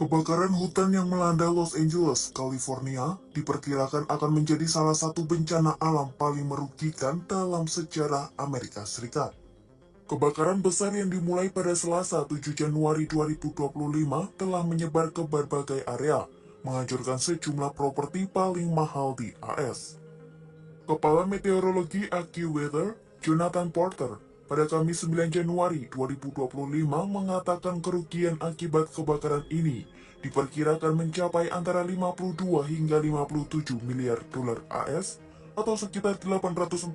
Kebakaran hutan yang melanda Los Angeles, California, diperkirakan akan menjadi salah satu bencana alam paling merugikan dalam sejarah Amerika Serikat. Kebakaran besar yang dimulai pada Selasa 7 Januari 2025 telah menyebar ke berbagai area, menghancurkan sejumlah properti paling mahal di AS. Kepala Meteorologi AccuWeather, Jonathan Porter, pada Kamis 9 Januari 2025 mengatakan kerugian akibat kebakaran ini diperkirakan mencapai antara 52 hingga 57 miliar dolar AS atau sekitar 842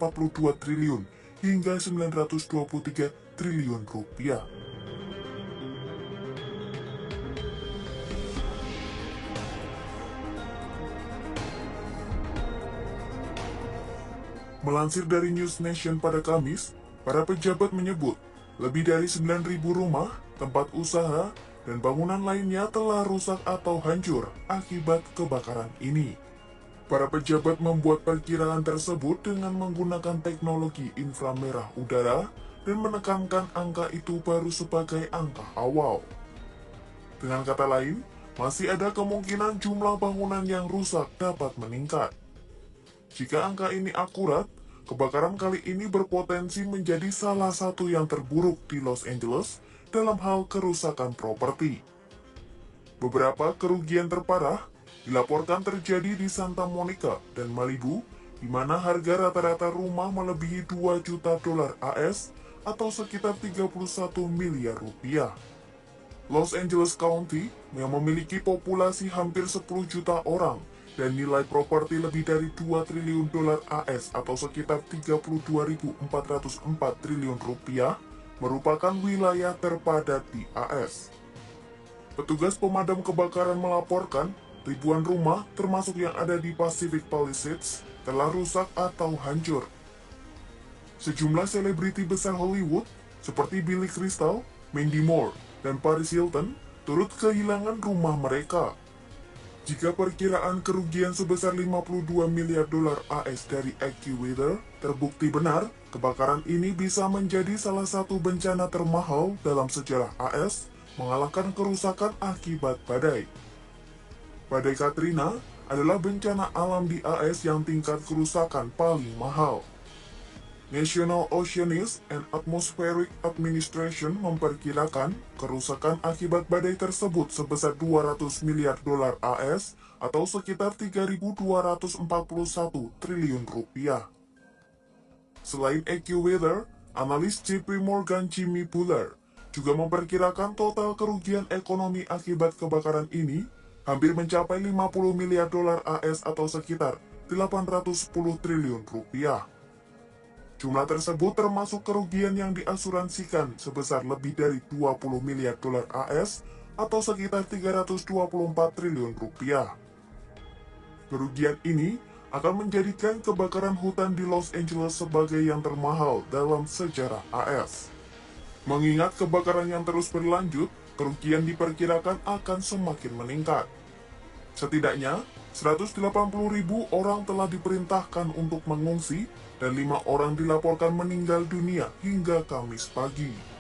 triliun hingga 923 triliun rupiah. Melansir dari News Nation pada Kamis, para pejabat menyebut lebih dari 9.000 rumah, tempat usaha, dan bangunan lainnya telah rusak atau hancur akibat kebakaran ini. Para pejabat membuat perkiraan tersebut dengan menggunakan teknologi inframerah udara dan menekankan angka itu baru sebagai angka awal. Dengan kata lain, masih ada kemungkinan jumlah bangunan yang rusak dapat meningkat. Jika angka ini akurat, kebakaran kali ini berpotensi menjadi salah satu yang terburuk di Los Angeles dalam hal kerusakan properti. Beberapa kerugian terparah dilaporkan terjadi di Santa Monica dan Malibu, di mana harga rata-rata rumah melebihi 2 juta dolar AS atau sekitar 31 miliar rupiah. Los Angeles County yang memiliki populasi hampir 10 juta orang dan nilai properti lebih dari 2 triliun dolar AS atau sekitar 32.404 triliun rupiah, merupakan wilayah terpadat di AS. Petugas pemadam kebakaran melaporkan ribuan rumah, termasuk yang ada di Pacific Palisades, telah rusak atau hancur. Sejumlah selebriti besar Hollywood, seperti Billy Crystal, Mandy Moore, dan Paris Hilton, turut kehilangan rumah mereka. Jika perkiraan kerugian sebesar 52 miliar dolar AS dari AccuWeather terbukti benar, kebakaran ini bisa menjadi salah satu bencana termahal dalam sejarah AS, mengalahkan kerusakan akibat badai. Badai Katrina adalah bencana alam di AS yang tingkat kerusakan paling mahal. National Oceanic and Atmospheric Administration memperkirakan kerusakan akibat badai tersebut sebesar 200 miliar dolar AS atau sekitar 3.241 triliun rupiah. Selain AccuWeather, analis JP Morgan Jimmy Bhullar juga memperkirakan total kerugian ekonomi akibat kebakaran ini hampir mencapai 50 miliar dolar AS atau sekitar 810 triliun rupiah. Jumlah tersebut termasuk kerugian yang diasuransikan sebesar lebih dari 20 miliar dolar AS atau sekitar 324 triliun rupiah. Kerugian ini akan menjadikan kebakaran hutan di Los Angeles sebagai yang termahal dalam sejarah AS. Mengingat kebakaran yang terus berlanjut, kerugian diperkirakan akan semakin meningkat. Setidaknya, 180.000 orang telah diperintahkan untuk mengungsi dan 5 orang dilaporkan meninggal dunia hingga Kamis pagi.